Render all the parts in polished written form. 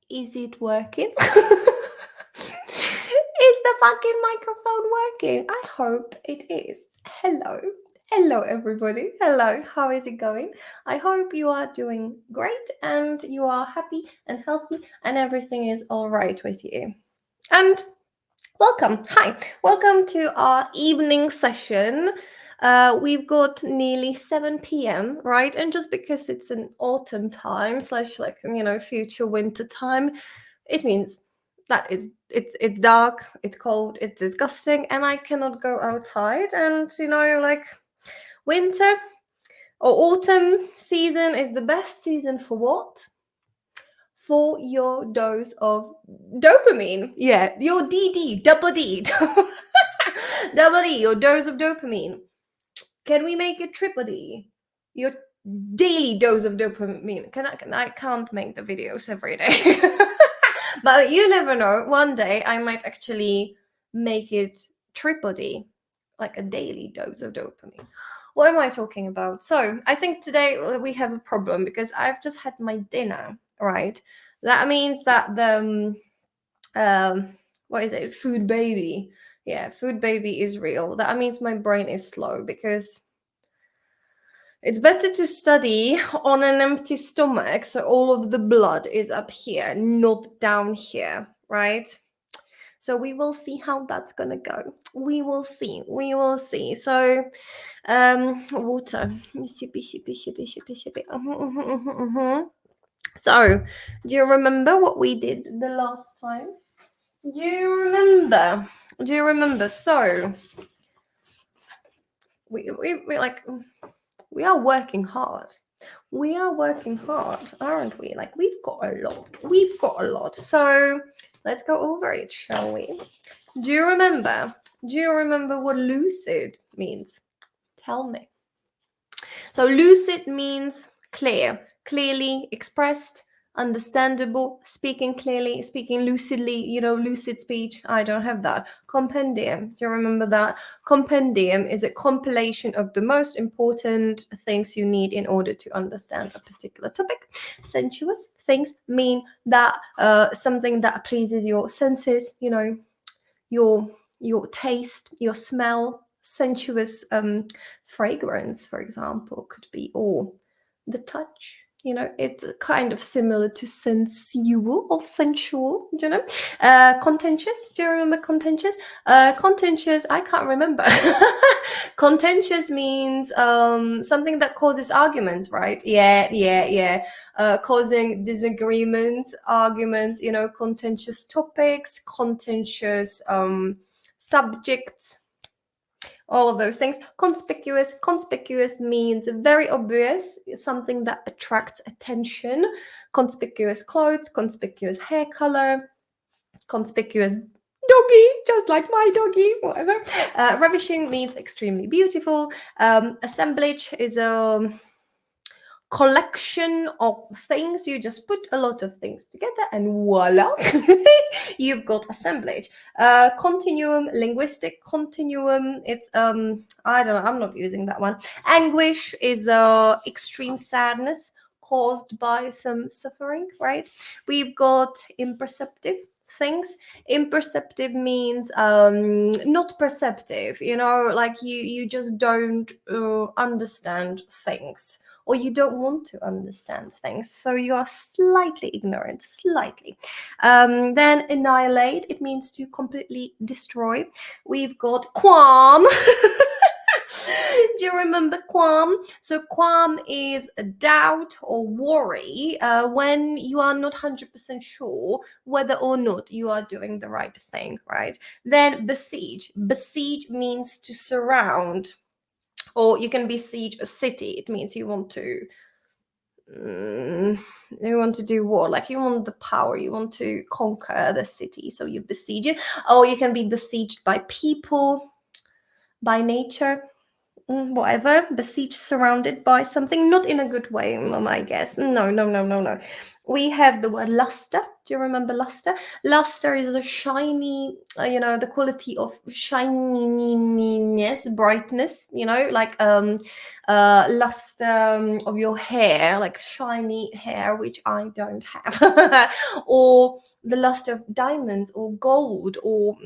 Is it working? Is the fucking microphone working? I hope it is. Hello. Hello, everybody. Hello. How is it going? I hope you are doing great and you are happy and healthy and everything is all right with you. And welcome. Hi. Welcome to our evening session. We've got nearly 7 p.m., right? And just because it's an autumn time slash future winter time, it means that it's dark, it's cold, it's disgusting, and I cannot go outside. And winter or autumn season is the best season for what? For your dose of dopamine. Yeah, your DD, double D. Double D, your dose of dopamine. Can we make it triple D? Your daily dose of dopamine. I can't make the videos every day. But you never know. One day I might actually make it triple D, like a daily dose of dopamine. What am I talking about? So I think today we have a problem because I've just had my dinner, right? That means that the what is it? Food baby. Yeah, food baby is real. That means my brain is slow because it's better to study on an empty stomach, so all of the blood is up here, not down here, right? So we will see how that's gonna go. We will see. We will see. So, water. Sippy, sippy, sippy, sippy, sippy. So, do you remember what we did the last time? Do you remember? Do you remember? So, we are working hard. We are working hard, aren't we? Like, we've got a lot. We've got a lot. So let's go over it, shall we? Do you remember? Do you remember what lucid means? Tell me. So lucid means clear, clearly expressed, understandable, speaking clearly, speaking lucidly, lucid speech. I don't have that. Compendium. Do you remember that? Compendium is a compilation of the most important things you need in order to understand a particular topic. Sensuous things mean that something that pleases your senses, your taste, your smell. Sensuous fragrance, for example, could be, or the touch. It's kind of similar to sensual or sensual. Contentious. Do you remember contentious? Contentious. I can't remember. Contentious means something that causes arguments, right? Yeah. Causing disagreements, arguments. Contentious topics, contentious subjects. All of those things. Conspicuous means very obvious, something that attracts attention. Conspicuous clothes, conspicuous hair color, conspicuous doggy, just like my doggy, whatever. Ravishing means extremely beautiful. Assemblage is a collection of things. You just put a lot of things together and voila, you've got assemblage. Continuum, linguistic continuum, it's I don't know, I'm not using that one. Anguish is extreme sadness caused by some suffering, right? We've got imperceptive things. Imperceptive means not perceptive, like you just don't understand things, or you don't want to understand things, so you are slightly ignorant, slightly. Then annihilate, it means to completely destroy. We've got qualm. Do you remember qualm? So qualm is a doubt or worry when you are not 100% sure whether or not you are doing the right thing, right? Then besiege. Besiege means to surround, or you can besiege a city. It means you want to do war, like you want the power, you want to conquer the city, so you besiege it. Or you can be besieged by people, by nature. whatever, besieged, surrounded by something, not in a good way, I guess. No, no, no, no, no. We have the word luster. Do you remember luster? Luster is a shiny, the quality of shininess, brightness, like luster of your hair, like shiny hair, which I don't have, or the luster of diamonds or gold or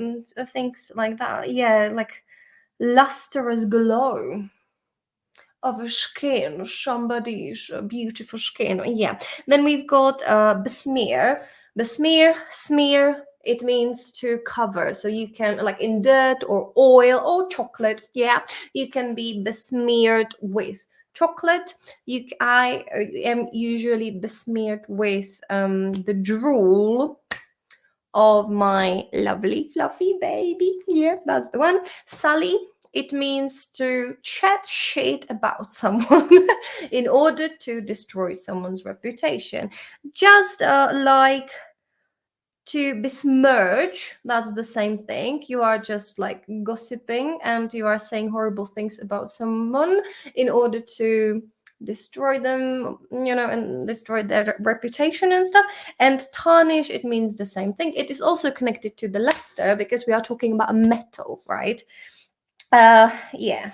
things like that. Yeah, like lustrous glow of a skin, somebody's beautiful skin. Yeah. Then we've got besmear. Besmear, smear, it means to cover. So you can, like in dirt or oil or chocolate, yeah, you can be besmeared with chocolate. I am usually besmeared with the drool of my lovely fluffy baby. Yeah, that's the one. Sully, it means to chat shit about someone in order to destroy someone's reputation. Just like to besmirch, that's the same thing. You are just like gossiping and you are saying horrible things about someone in order to destroy them, and destroy their reputation and stuff. And tarnish, it means the same thing. It is also connected to the luster because we are talking about a metal, right? Yeah.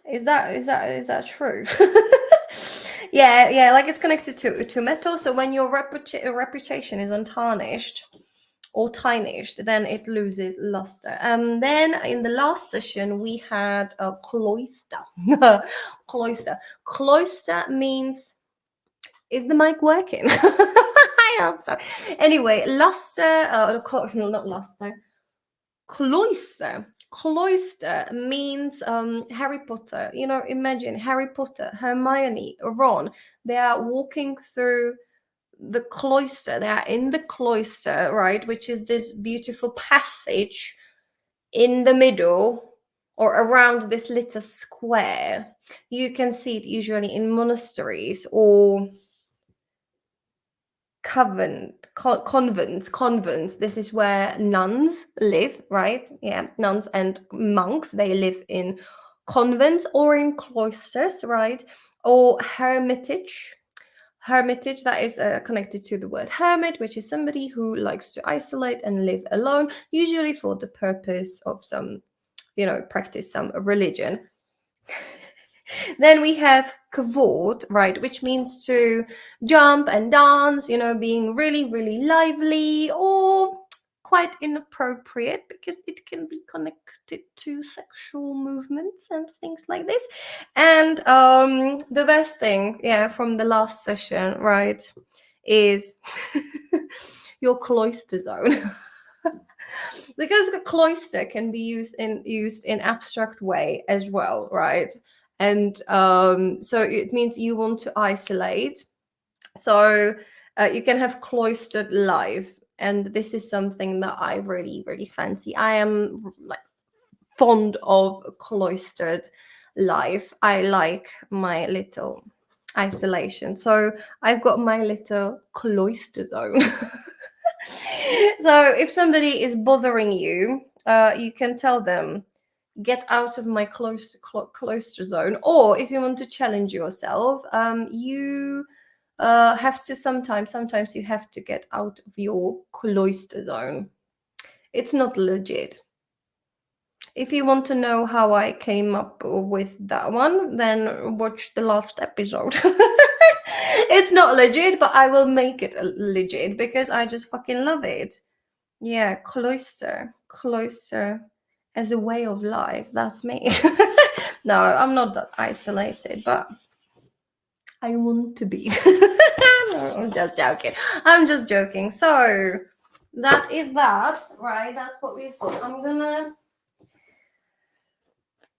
Is that true? Yeah, like it's connected to metal. So when your reputation is untarnished or tarnished, then it loses luster. Then in the last session we had a cloister. Cloister means, is the mic working? I hope so. Anyway, luster, not luster, cloister. Cloister means Harry Potter. Imagine Harry Potter, Hermione, Ron. They are walking through the cloister. They are in the cloister, right? Which is this beautiful passage in the middle or around this little square. You can see it usually in monasteries or convents. This is where nuns live, right? Yeah, nuns and monks, they live in convents or in cloisters, right? Or hermitage, that is connected to the word hermit, which is somebody who likes to isolate and live alone, usually for the purpose of some, practice some religion. Then we have cavort, right, which means to jump and dance, being really, really lively, or quite inappropriate because it can be connected to sexual movements and things like this. And the best thing, yeah, from the last session, right, is your cloister zone. Because the cloister can be used in abstract way as well, right? And so it means you want to isolate. So you can have cloistered life, and this is something that I really, really fancy. I am like fond of cloistered life. I like my little isolation. So I've got my little cloister zone. So if somebody is bothering you, you can tell them, get out of my cloister zone. Or if you want to challenge yourself, you have to sometimes you have to get out of your cloister zone. It's not legit. If you want to know how I came up with that one, then watch the last episode. It's not legit, but I will make it legit because I just fucking love it. Yeah, cloister as a way of life. That's me. No, I'm not that isolated, but I want to be. No, I'm just joking. So that is that, right? That's what we've got. I'm gonna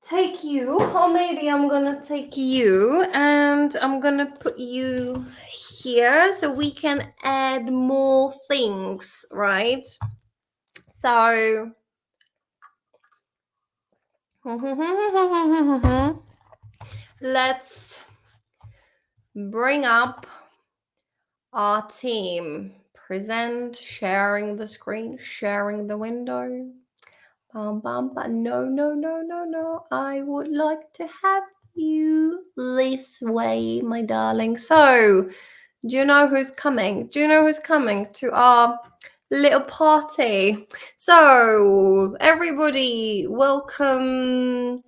take you, or maybe I'm gonna take you and I'm gonna put you here so we can add more things, right? So let's bring up our team. Present, sharing the screen, sharing the window. Bam, bam, bam. No, no, no, no, no. I would like to have you this way, my darling. So, do you know who's coming? Do you know who's coming to our little party? So, everybody, welcome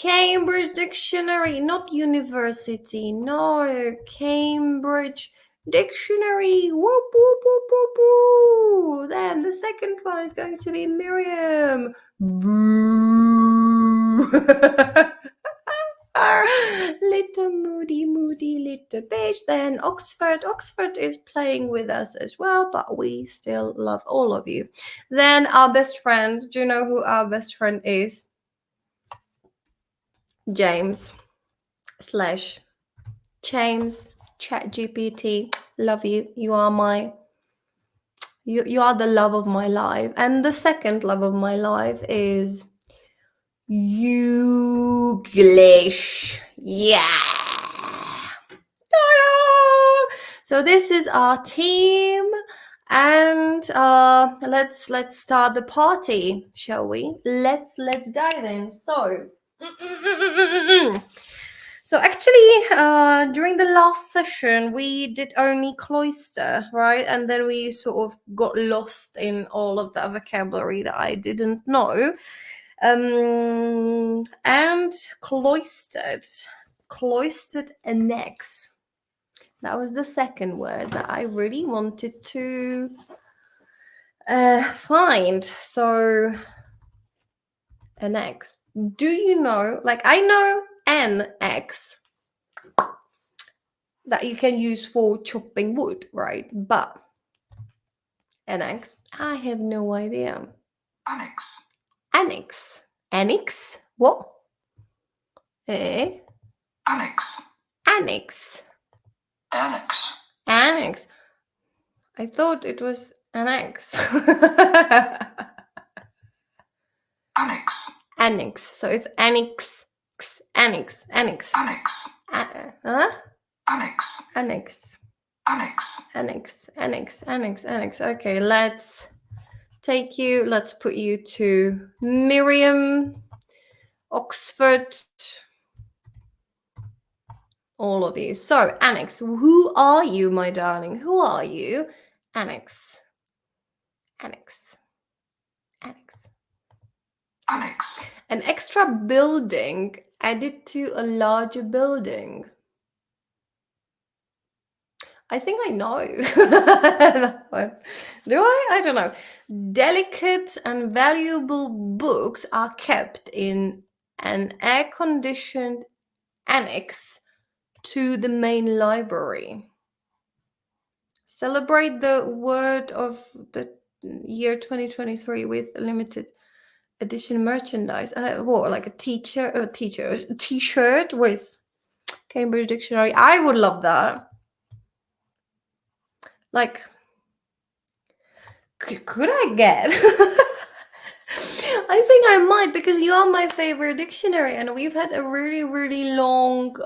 Cambridge Dictionary, not university. No, Cambridge Dictionary. Whoop, whoop, whoop, whoop, whoop. Then the second one is going to be Miriam. Boo. Little moody, little bitch. Then Oxford. Oxford is playing with us as well, but we still love all of you. Then our best friend. Do you know who our best friend is? James / James ChatGPT. Love you. You are the love of my life. And the second love of my life is English. Yeah. So this is our team, and let's start the party, shall we? Let's dive in. So actually, during the last session, we did only cloister, right? And then we sort of got lost in all of the vocabulary that I didn't know. And cloistered annexe. That was the second word that I really wanted to find. So, annexe. Do you know, like, I know Annexe that you can use for chopping wood, right? But annexe, I have no idea. Annexe. Annexe. Annexe? What? Annexe. Annexe. Annexe. Annexe. I thought it was annex. Annexe. Annex. So it's annex. Annex. Annex. Annexe. Huh? Annexe. Annex. Annexe. Annex. Annex. Annex. Annex. Okay, let's put you to Miriam, Oxford, all of you. So, Annex, who are you, my darling? Who are you? Annex. Annex. Annex. Annexe. An extra building added to a larger building. I think I know. Do I? I don't know. Delicate and valuable books are kept in an air-conditioned annex to the main library. Celebrate the word of the year 2023 with limited edition merchandise. What, like a t-shirt with Cambridge Dictionary? I would love that. Like, could I get? I think I might, because you are my favorite dictionary and we've had a really, really long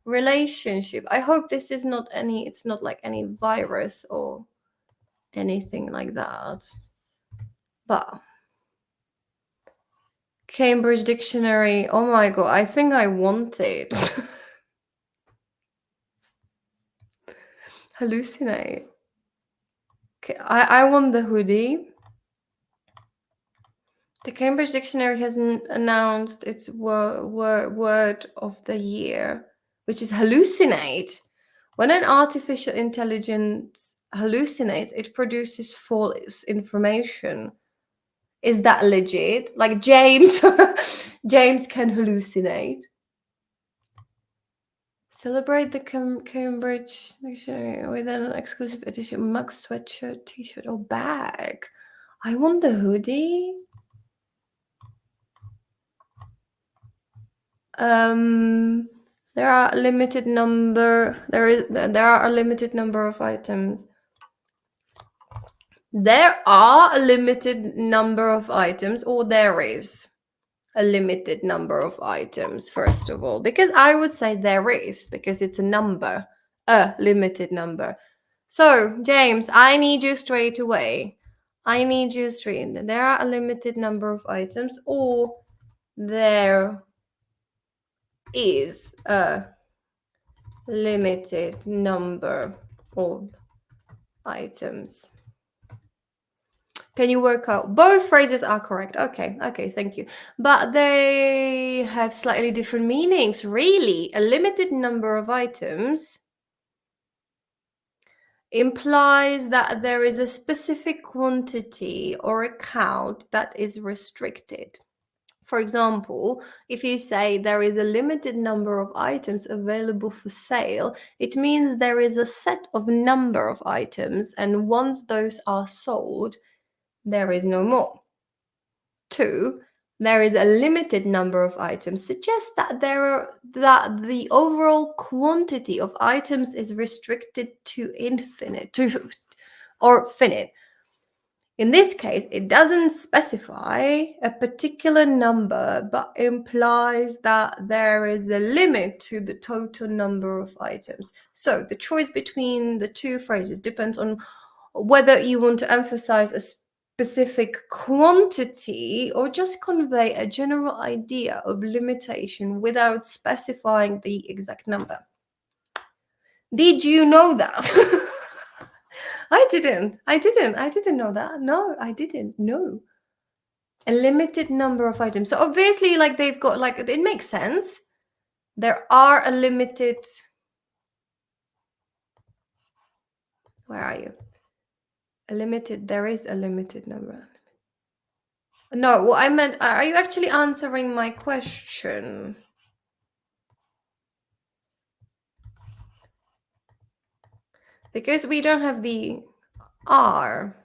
relationship. I hope this is not it's not like any virus or anything like that. But Cambridge Dictionary, oh my god, I think I want it. Hallucinate. Okay, I want the hoodie. The Cambridge Dictionary has announced its word of the year, which is hallucinate. When an artificial intelligence hallucinates, it produces false information. Is that legit? Like James, James can hallucinate. Celebrate the Cambridge Dictionary with an exclusive edition mug, sweatshirt, t-shirt, or bag. I want the hoodie. There are a limited number. There are a limited number of items. There are a limited number of items, or there is a limited number of items, first of all, because I would say there is, because it's a number, a limited number. So, James, I need you straight away. I need you to read. There are a limited number of items, or there is a limited number of items. Can you work out? Both phrases are correct. Okay, thank you. But they have slightly different meanings, really. A limited number of items implies that there is a specific quantity or account that is restricted. For example, if you say there is a limited number of items available for sale, it means there is a set of number of items, and once those are sold, there is no more. 2, there is a limited number of items suggests that the overall quantity of items is restricted to infinite or finite. In this case, it doesn't specify a particular number, but implies that there is a limit to the total number of items. So the choice between the two phrases depends on whether you want to emphasize a specific quantity or just convey a general idea of limitation without specifying the exact number. Did you know that? I didn't know that. No, I didn't know. A limited number of items. So obviously, like, they've got, like, it makes sense. There are a limited. Where are you? There is a limited number. No, what I meant, are you actually answering my question? Because we don't have the R.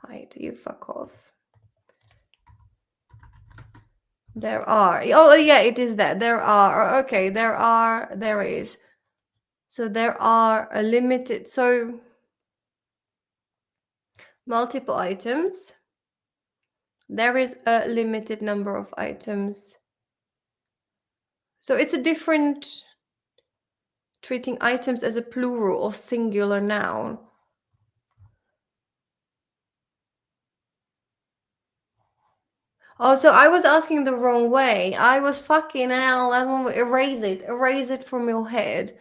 Right, you fuck off. There are. Oh, yeah, it is that. There are. Okay, there is. So there are a limited. So multiple items. There is a limited number of items. So it's a different treating items as a plural or singular noun. Oh, so I was asking the wrong way. I was fucking hell. Erase it from your head.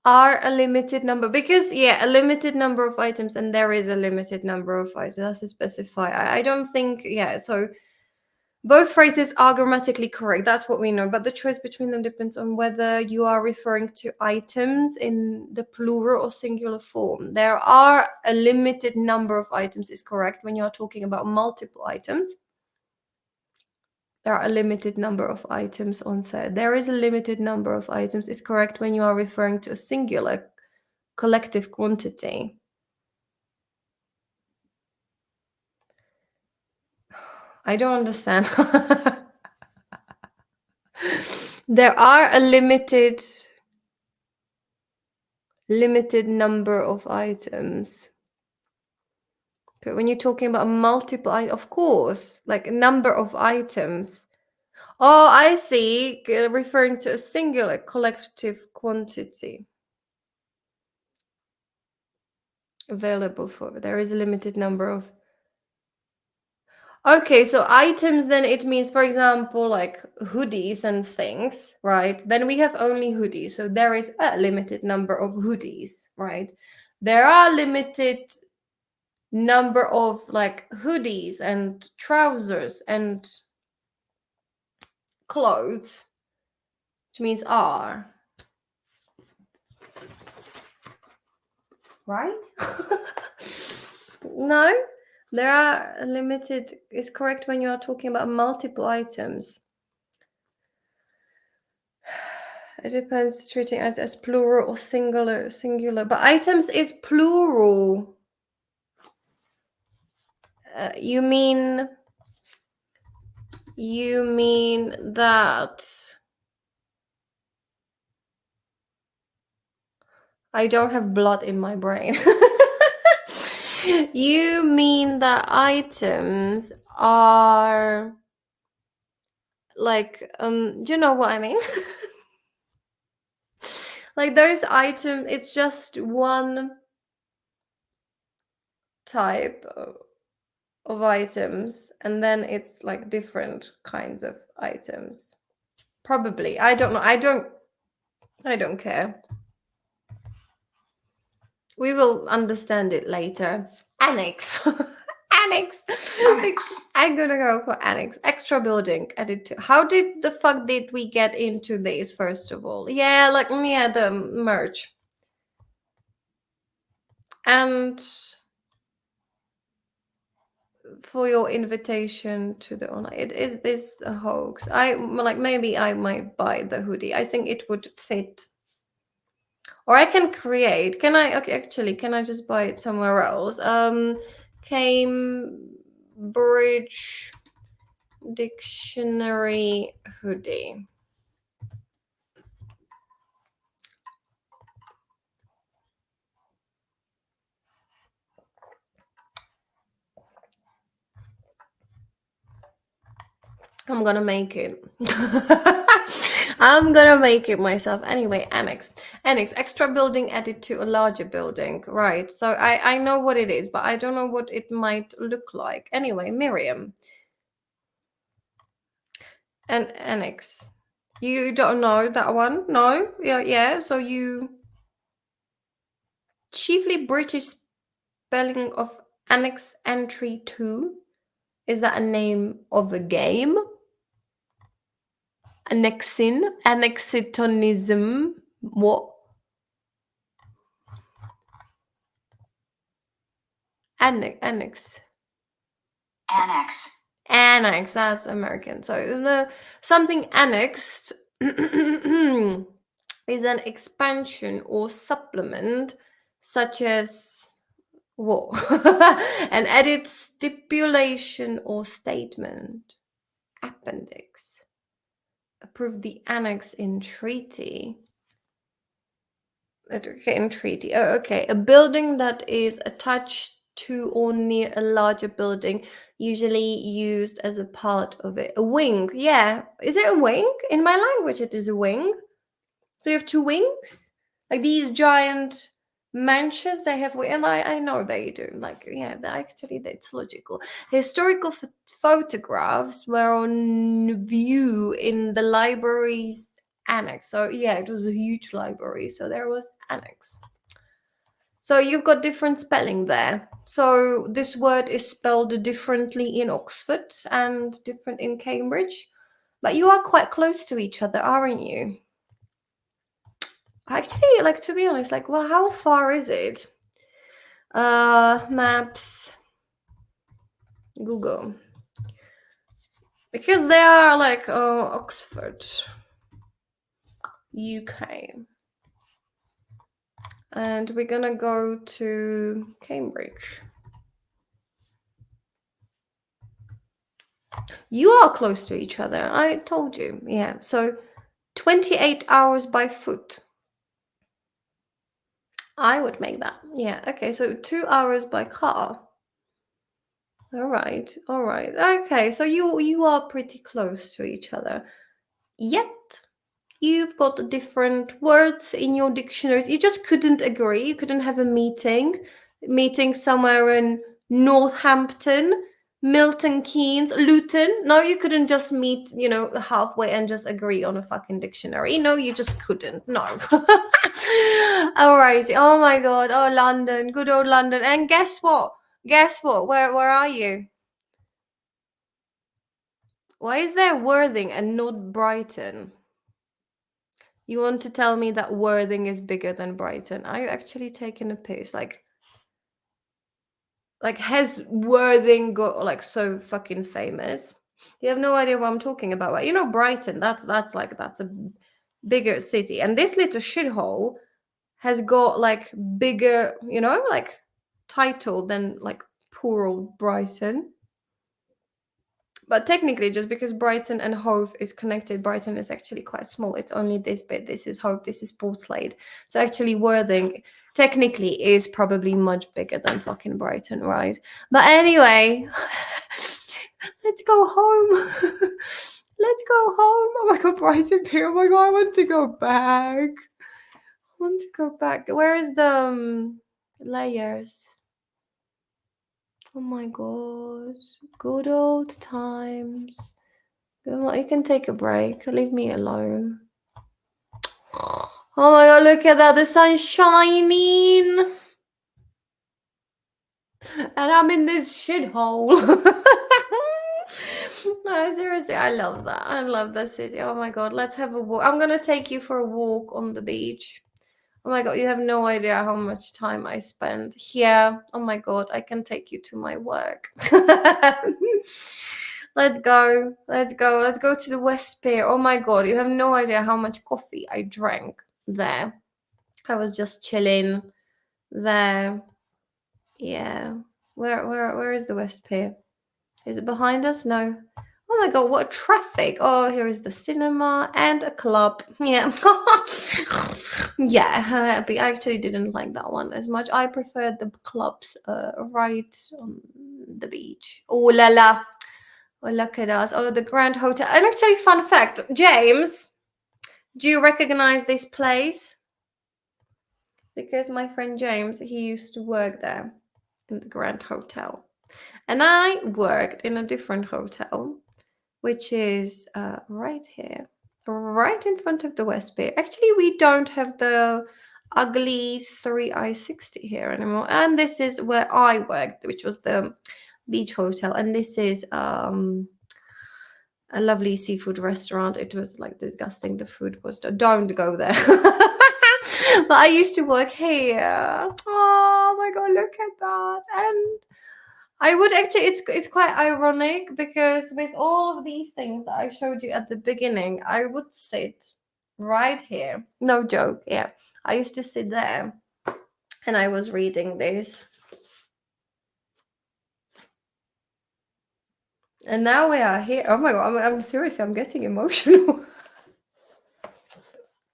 Are a limited number, because a limited number of items, and there is a limited number of items. That's to specify. I don't think, so both phrases are grammatically correct. That's what we know. But the choice between them depends on whether you are referring to items in the plural or singular form. There are a limited number of items is correct when you're talking about multiple items. There are a limited number of items on set. There is a limited number of items is correct when you are referring to a singular collective quantity. I don't understand. There are a limited number of items. But when you're talking about multiple, of course, like a number of items. Oh, I see. Referring to a singular collective quantity available for. There is a limited number of. Okay, so items, then it means, for example, like hoodies and things, right? Then we have only hoodies. So there is a limited number of hoodies, right? There are limited number of like hoodies and trousers and clothes, which means are. Right? No? There are limited is correct when you are talking about multiple items. It depends treating as plural or singular. But items is plural. You mean that I don't have blood in my brain. You mean that items are like, do you know what I mean? Like those items, it's just one type of items, and then it's like different kinds of items. Probably. I don't know. I don't care. We will understand it later. Annex. Annex. Annexe. I'm gonna go for annex. Extra building added to. How did the fuck did we get into this, first of all? Yeah, like, yeah, the merge. And for your invitation to the online, it is this a hoax? I like, maybe I might buy the hoodie. I think it would fit. Or I can create. Can I? Okay, actually, can I just buy it somewhere else? Cambridge Dictionary hoodie. I'm gonna make it. I'm gonna make it myself. Anyway, annex. Annex, extra building added to a larger building. Right. So I know what it is, but I don't know what it might look like. Anyway, Miriam. An annex. You don't know that one? No? Yeah. So you chiefly British spelling of annex entry 2. Is that a name of a game? Annexin, annexitonism. What? Annex. Annex. That's American. So the something annexed is an expansion or supplement, such as what? An added stipulation or statement. Appendix. Approve the annex in treaty. Okay, in treaty. Oh, okay. A building that is attached to or near a larger building, usually used as a part of it. A wing. Yeah. Is it a wing? In my language, it is a wing. So you have two wings? Like these giant mansions, they have, and I know they do. Like, yeah, actually, that's logical. Historical photographs were on view in the library's annex. So yeah, it was a huge library. So there was annex. So you've got different spelling there. So this word is spelled differently in Oxford and different in Cambridge. But you are quite close to each other, aren't you? Actually, like, to be honest, like, well, how far is it? Maps, Google. Because they are like Oxford, UK. And we're gonna go to Cambridge. You are close to each other. I told you. Yeah. So 28 hours by foot. I would make that. Yeah. Okay. So 2 hours by car. All right. All right. Okay. So you are pretty close to each other. Yet you've got different words in your dictionaries. You just couldn't agree. You couldn't have a meeting somewhere in Northampton, Milton Keynes, Luton. No, you couldn't just meet, halfway and just agree on a fucking dictionary. No, you just couldn't. No. All right. Oh my God. Oh, London. Good old London. And guess what? Where are you? Why is there Worthing and not Brighton? You want to tell me that Worthing is bigger than Brighton? Are you actually taking a piss? Like has Worthing got like so fucking famous? You have no idea what I'm talking about. Right? You know, Brighton. That's a bigger city, and this little shithole has got like bigger, like title than like poor old Brighton. But technically, just because Brighton and Hove is connected, Brighton is actually quite small. It's only this bit. This is Hove, this is Portslade. So actually Worthing technically is probably much bigger than fucking Brighton, right? But anyway, let's go home. Let's go home. Oh my God, Brighton Pier. Oh my God, I want to go back. Where is the layers? Oh my god. Good old times. You can take a break. Leave me alone. Oh my god, look at that. The sun's shining. And I'm in this shithole. No, seriously, I love that. I love the city. Oh my god, let's have a walk. I'm gonna take you for a walk on the beach. Oh my god, you have no idea how much time I spend here. Oh my god, I can take you to my work. Let's go. Let's go. Let's go to the West Pier. Oh my god, you have no idea how much coffee I drank there. I was just chilling there. Yeah. Where is the West Pier? Is it behind us? No. Oh my god, what traffic. Oh, here is the cinema and a club. Yeah. Yeah, I actually didn't like that one as much. I preferred the clubs right on the beach. Oh la la. Oh, look at us. Oh, the Grand Hotel. And actually, fun fact, James, do you recognize this place? Because my friend James, he used to work there in the Grand Hotel. And I worked in a different hotel, which is right here, right in front of the West Pier. Actually, we don't have the ugly 3i60 here anymore. And this is where I worked, which was the beach hotel. And this is a lovely seafood restaurant. It was like disgusting. The food was don't go there. But I used to work here. Oh my god, look at that. And I would actually, it's quite ironic because with all of these things that I showed you at the beginning, I would sit right here. No joke, yeah. I used to sit there and I was reading this. And now we are here. Oh my god, I'm seriously, I'm getting emotional.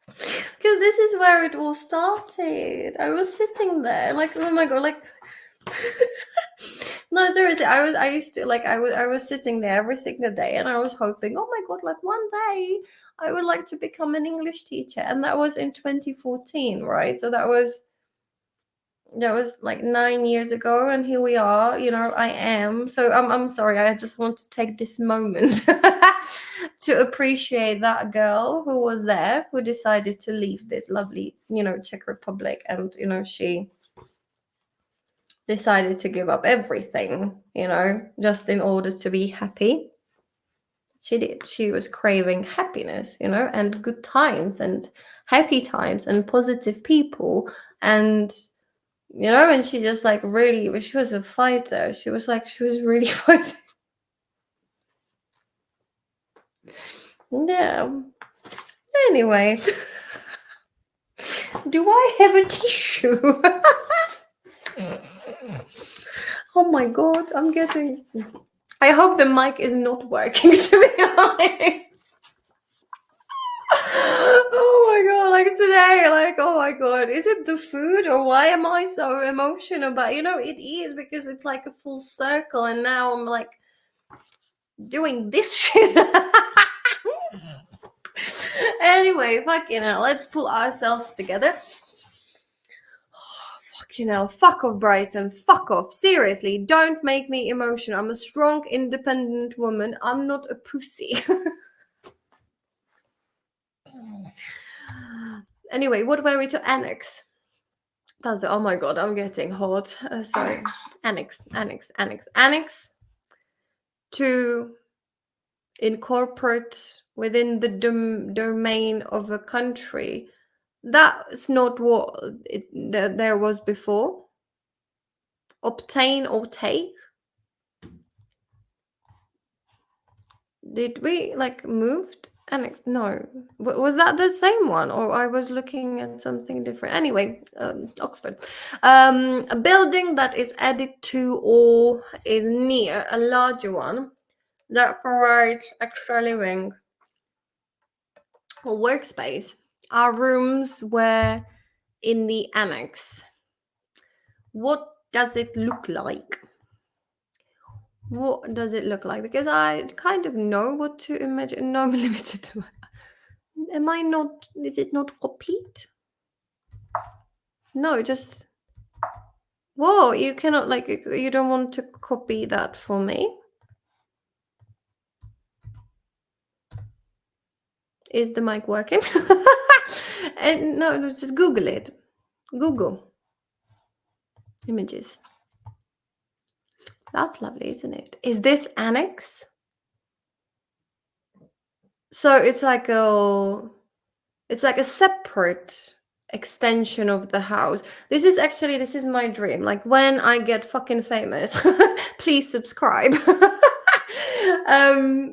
Because this is where it all started. I was sitting there, like, oh my god, like no, seriously, I used to like I was sitting there every single day and I was hoping, oh my god, like one day I would like to become an English teacher. And that was in 2014, right? So that was like 9 years ago, and here we are, I am. So I'm sorry, I just want to take this moment to appreciate that girl who was there, who decided to leave this lovely, Czech Republic, and she decided to give up everything, just in order to be happy. She did. She was craving happiness, and good times and happy times and positive people. And and she just like really, she was a fighter. She was really fighting. Yeah. Anyway, do I have a tissue? Oh my god, I hope the mic is not working, to be honest. Oh my god, like today, like, oh my god, is it the food or why am I so emotional? But it is because it's like a full circle, and now I'm like doing this shit. Anyway, let's pull ourselves together. Fuck off, Brighton. Fuck off. Seriously, don't make me emotional. I'm a strong, independent woman. I'm not a pussy. Anyway, what were we to Annexe? Oh my god, I'm getting hot. Sorry. Annexe. To incorporate within the domain of a country. That's not what there was before. Obtain or take. Did we moved? Annex? No. Was that the same one, or I was looking at something different? Anyway, Oxford. A building that is added to or is near a larger one that provides extra living or workspace. Our rooms were in the annex. What does it look like? What does it look like? Because I kind of know what to imagine. No, I'm limited to. Am I not? Is it not copied? No, just. Whoa, you cannot, like, you don't want to copy that for me? Is the mic working? And no, just Google it. Google images. That's lovely, isn't it? Is this Annexe? So it's like a separate extension of the house. This is my dream. Like, when I get fucking famous, please subscribe.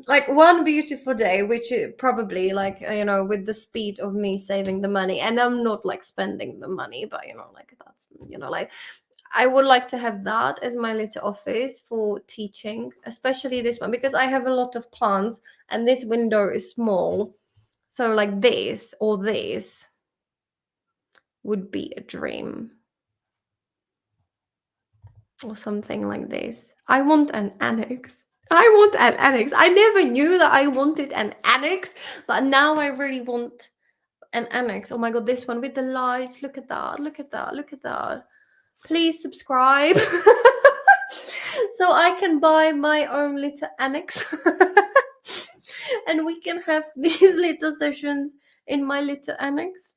Like, one beautiful day, which probably, like, with the speed of me saving the money, and I'm not like spending the money, but like, that's, like, I would like to have that as my little office for teaching, especially this one, because I have a lot of plants and this window is small. So like this or this would be a dream. Or something like this. I want an annex. I want an annex. I never knew that I wanted an annex, but now I really want an annex. Oh my god, this one with the lights. Look at that. Look at that. Look at that. Please subscribe. So I can buy my own little annex. And we can have these little sessions in my little annex,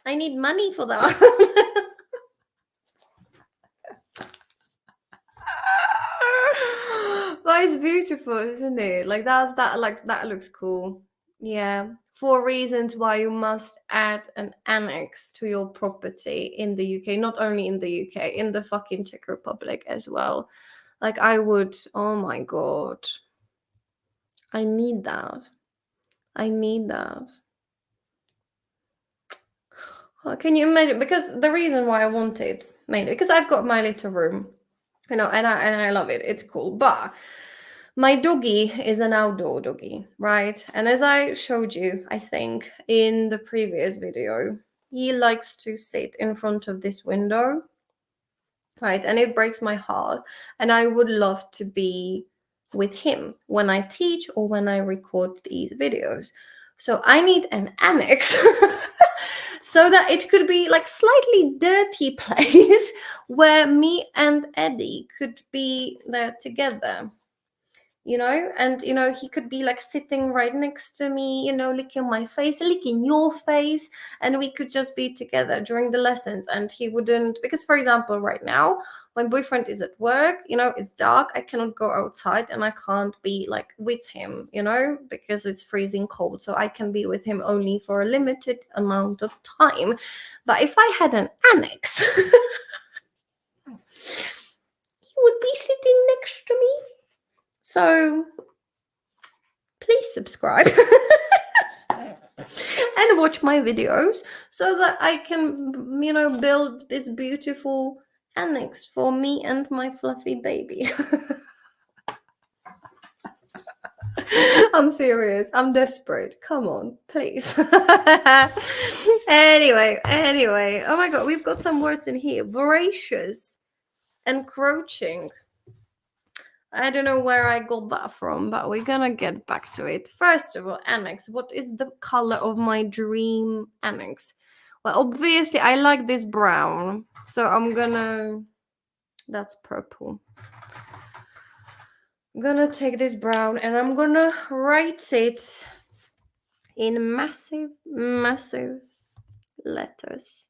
I need money for that. But it's beautiful, isn't it? Like, that looks cool. Yeah. 4 reasons why you must add an annex to your property in the UK. Not only in the UK, in the fucking Czech Republic as well. Like, I would, oh my god. I need that. I need that. Can you imagine? Because the reason why I want it, mainly because I've got my little room, and I love it. It's cool. But my doggy is an outdoor doggy, right? And as I showed you, I think in the previous video, he likes to sit in front of this window, right? And it breaks my heart. And I would love to be with him when I teach or when I record these videos. So I need an annex. So that it could be like slightly dirty place where me and Eddie could be there together, and he could be like sitting right next to me, licking my face, licking your face, and we could just be together during the lessons. And he wouldn't, because for example, right now my boyfriend is at work, it's dark, I cannot go outside, and I can't be like with him, because it's freezing cold. So I can be with him only for a limited amount of time. But if I had an annex, he would be sitting next to me. So please subscribe and watch my videos so that I can, build this beautiful annex for me and my fluffy baby. I'm serious. I'm desperate. Come on, please. Anyway. Oh my god, we've got some words in here. Voracious, encroaching. I don't know where I got that from, but we're gonna get back to it. First of all, annex. What is the color of my dream annex? Well, obviously, I like this brown. So I'm gonna... That's purple. I'm gonna take this brown and I'm gonna write it in massive, massive letters.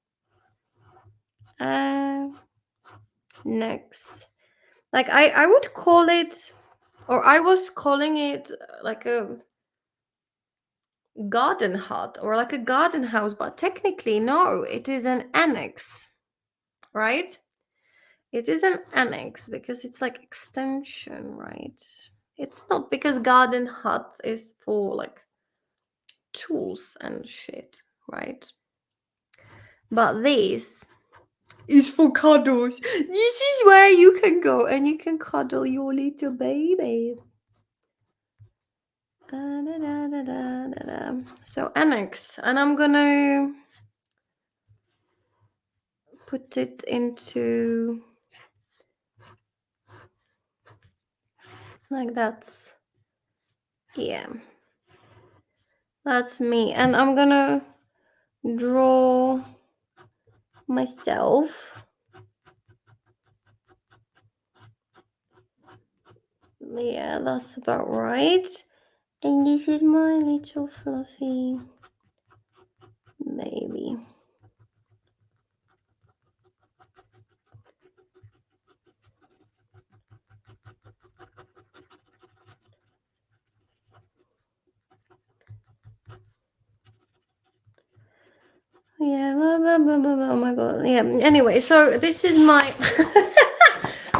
Next. Like, I would call it, or I was calling it like a garden hut or like a garden house, but technically no, it is an annex, right? It is an annex because it's like extension, right? It's not, because garden hut is for like tools and shit, right? But this is for cuddles. This is where you can go and you can cuddle your little baby. So annex, and I'm gonna put it into like that's, yeah, that's me. And I'm gonna draw myself Yeah, that's about right. And this is my little fluffy baby. Yeah, oh my god. Yeah, anyway, so this is my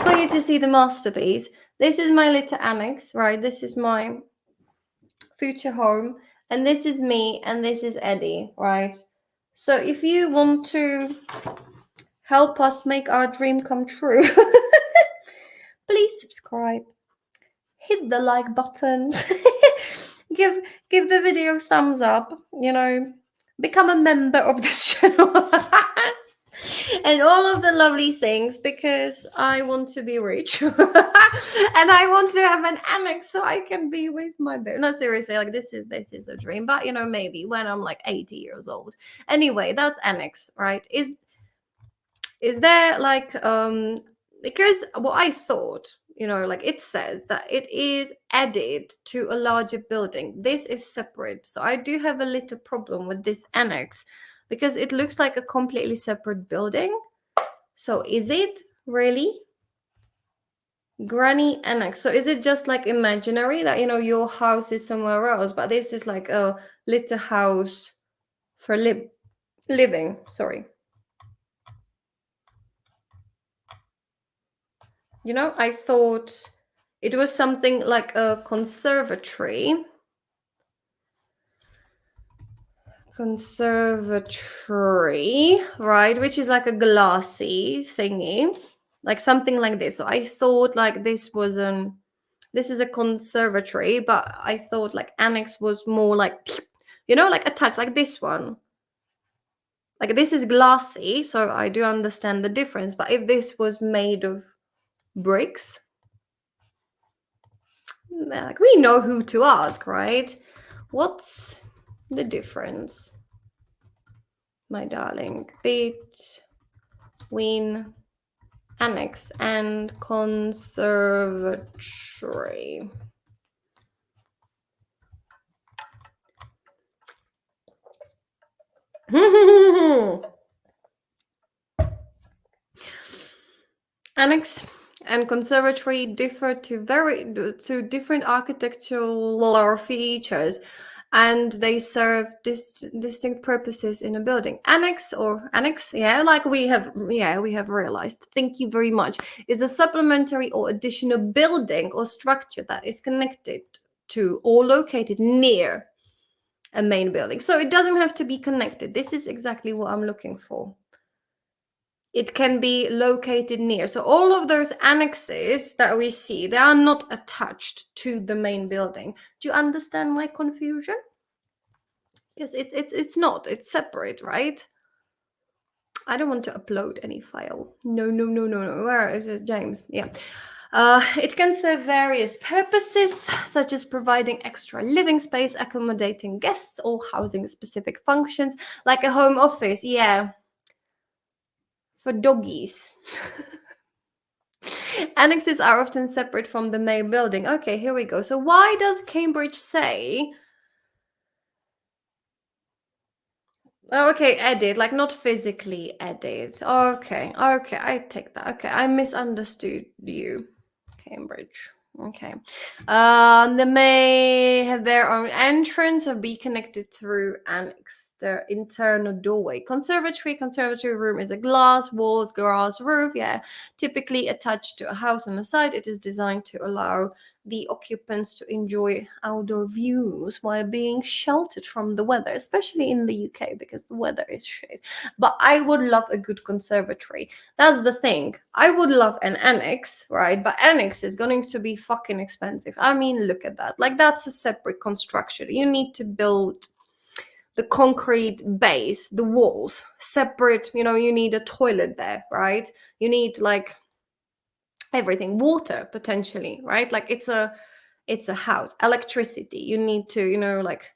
for you to see the masterpiece. This is my little annex, right? This is my future home, and this is me, and this is Eddie, right? So if you want to help us make our dream come true, please subscribe, hit the like button, give the video a thumbs up, you know, become a member of this channel. And all of the lovely things, because I want to be rich and I want to have an annex so I can be with my bear. No, seriously, like this is a dream, but you know, maybe when I'm like 80 years old. Anyway, that's annex, right? Is there like because what I thought, you know, like it says that it is added to a larger building. This is separate. So I do have a little problem with this annex because it looks like a completely separate building. So is it really granny annex? So is it just like imaginary that, you know, your house is somewhere else, but this is like a little house for living? Sorry. You know, I thought it was something like a conservatory. Conservatory, right? Which is like a glassy thingy, like something like this. So I thought like this is a conservatory, but I thought like annex was more like, you know, like attached, like this one. Like this is glassy, so I do understand the difference. But if this was made of bricks, like we know who to ask, right? What's the difference, my darling, between annex and conservatory? Annex and conservatory differ to different architectural features, and they serve distinct purposes in a building. Annex, yeah, like we have realized, thank you very much, is a supplementary or additional building or structure that is connected to or located near a main building. So it doesn't have to be connected. This is exactly what I'm looking for. It can be located near. So all of those annexes that we see, they are not attached to the main building. Do you understand my confusion? Yes, it's not. It's separate, right? I don't want to upload any file. No. Where is it, James? Yeah. It can serve various purposes, such as providing extra living space, accommodating guests, or housing specific functions, like a home office. Yeah. For doggies. Annexes are often separate from the main building. Okay, here we go. So why does Cambridge say... Oh, okay, edit, like not physically edit. Okay, I take that. Okay, I misunderstood you, Cambridge. Okay. They may have their own entrance or be connected through annex, the internal doorway. Conservatory room is a glass walls, grass roof. Yeah, typically attached to a house on the side. It is designed to allow the occupants to enjoy outdoor views while being sheltered from the weather, especially in the UK because the weather is shit. But I would love a good conservatory. That's the thing. I would love an annex, right? But annex is going to be fucking expensive. I mean, look at that. Like, that's a separate construction. You need to build the concrete base, the walls, separate. You know, you need a toilet there, right? You need like everything, water potentially, right? Like it's a house. Electricity, you need to, you know, like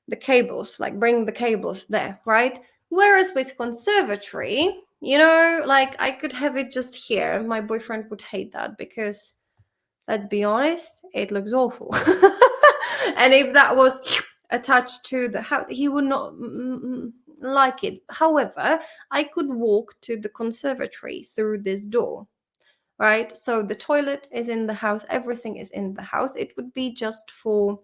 the cables, like bring the cables there, right? Whereas with conservatory, you know, like I could have it just here. My boyfriend would hate that because let's be honest, it looks awful. And if that was attached to the house, he would not like it. However, I could walk to the conservatory through this door, right? So the toilet is in the house, everything is in the house. It would be just for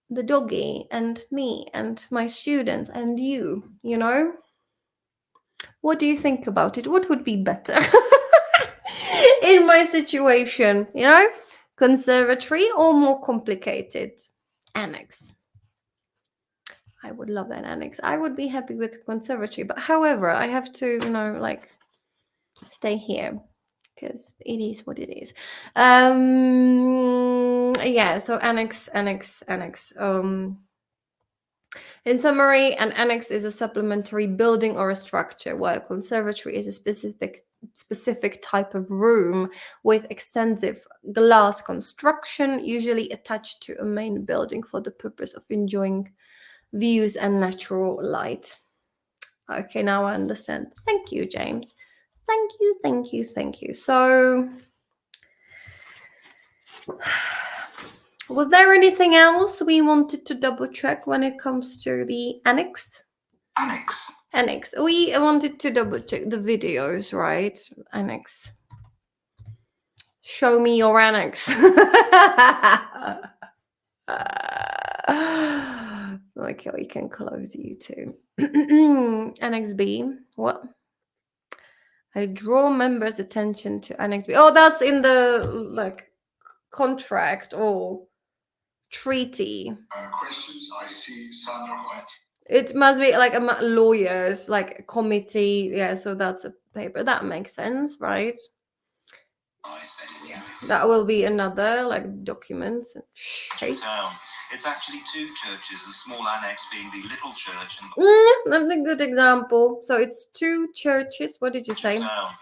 the doggy and me and my students and you know? What do you think about it? What would be better in my situation, you know? Conservatory or more complicated annex? I would love an annex. I would be happy with conservatory, but however, I have to, you know, like stay here because it is what it is. Yeah, so annex. In summary, an annex is a supplementary building or a structure, while a conservatory is a specific type of room with extensive glass construction, usually attached to a main building for the purpose of enjoying views and natural light. Okay, now I understand. Thank you, James. Thank you. So, was there anything else we wanted to double check when it comes to the annex? Annex. We wanted to double check the videos, right? Annex. Show me your annex. Okay, we can close you too. Annex B. What? I draw members' attention to Annex B. Oh, that's in the like contract or treaty. Questions? I see Sandra White. It must be like a lawyers, like a committee. Yeah, so that's a paper. That makes sense, right? I say Annex. That will be another like documents. Town. It's actually two churches, a small annex being the little church and That's a good example. So it's two churches. What did you say? town.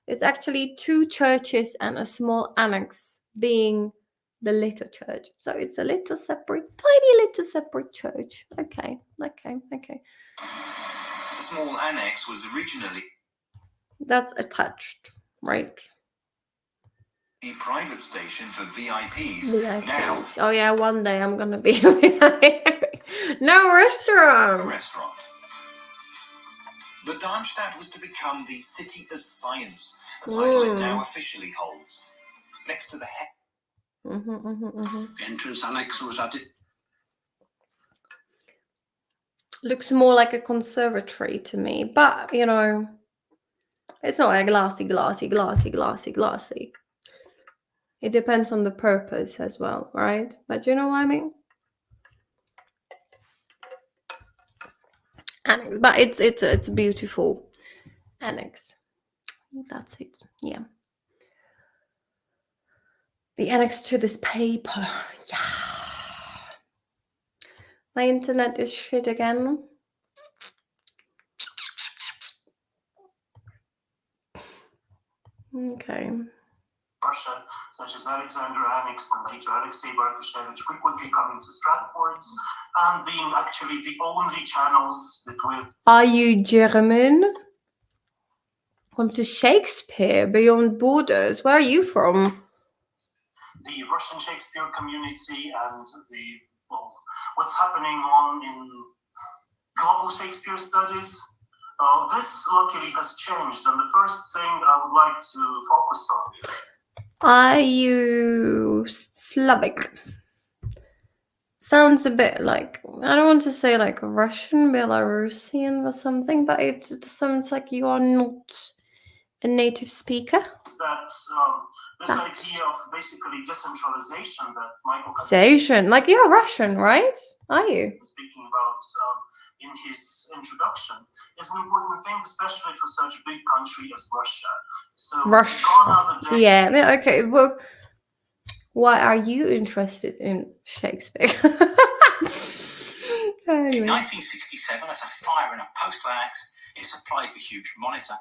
It's actually two churches and a small annex being the little church. So it's a little separate, tiny little separate church. Okay. The small annex was originally That's attached, right? the private station for VIPs. VIPs. Now, Oh yeah, one day I'm gonna be no a restaurant. restaurant. But Darmstadt was to become the City of Science, a title it now officially holds. Next to the The entrance annex was added. Looks more like a conservatory to me, but you know, it's not like glassy. It depends on the purpose as well, right? But you know what I mean? Annex, but it's beautiful annex. That's it. Yeah. The annex to this paper. Yeah. My internet is shit again. Okay. Russia, such as Alexander Annexe, the major Alexei Bartoshevich, frequently coming to Stratford and being actually the only channels between. Are you German? Come to Shakespeare Beyond Borders. Where are you from? The Russian Shakespeare community and what's happening on in global Shakespeare studies. This luckily has changed, and the first thing I would like to focus on. Are you Slavic? Sounds a bit like, I don't want to say like Russian, Belarusian or something, but it sounds like you are not a native speaker. That this idea of basically decentralization that Michael has Asian, like you're Russian, right? Are you? speaking about in his introduction is an important thing, especially for such a big country as Russia. So Russia. gone are the days. Yeah, okay. Well, why are you interested in Shakespeare? In Anyway. 1967, at a fire in a postal annex, it supplied the huge monitor.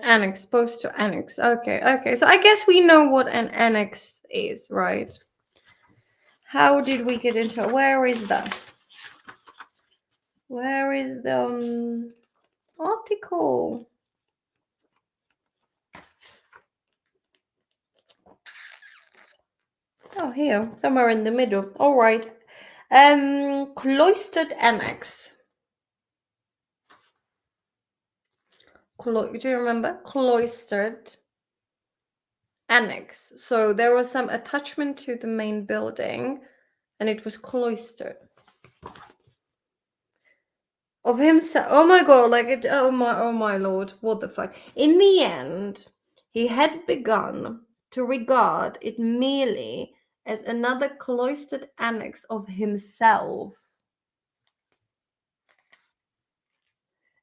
Annex, supposed to annex. Okay. So I guess we know what an annex is, right? How did we get into it? Where is that? Where is the article? Oh, here, somewhere in the middle. All right. Cloistered annex. Do you remember? Cloistered annex. So there was some attachment to the main building, and it was cloistered. Of himself. Oh my god, like it. Oh my lord. What the fuck? In the end, he had begun to regard it merely as another cloistered annex of himself.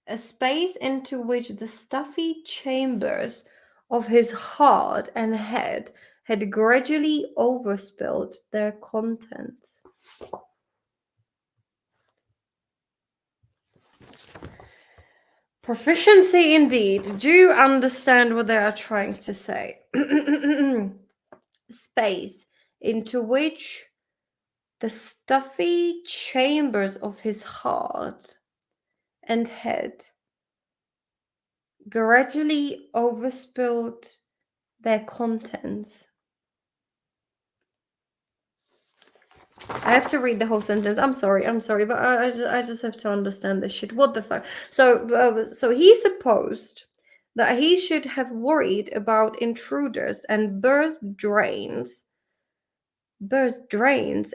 A space into which the stuffy chambers of his heart and head had gradually overspilled their contents. Proficiency indeed. Do you understand what they are trying to say? Space into which the stuffy chambers of his heart and head gradually overspilled their contents. I have to read the whole sentence. I'm sorry, but I just have to understand this shit. What the fuck? So he supposed that he should have worried about intruders and burst drains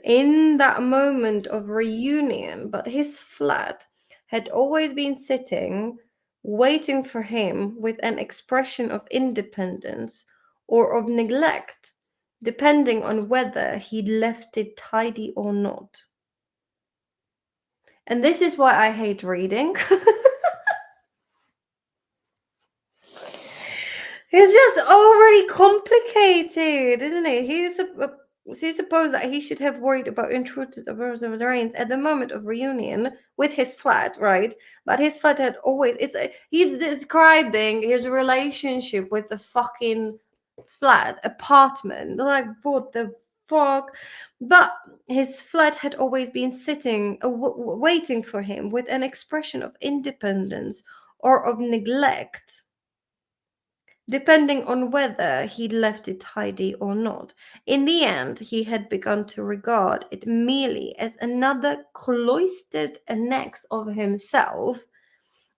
in that moment of reunion, but his flat had always been sitting, waiting for him with an expression of independence or of neglect, depending on whether he'd left it tidy or not. And this is why I hate reading. It's just overly complicated, isn't it? He supposed that he should have worried about intruders of the rains at the moment of reunion with his flat, right? But his flat had always he's describing his relationship with the fucking flat apartment. Like, what the fuck? But his flat had always been sitting, waiting for him with an expression of independence or of neglect, depending on whether he'd left it tidy or not. In the end, he had begun to regard it merely as another cloistered annex of himself,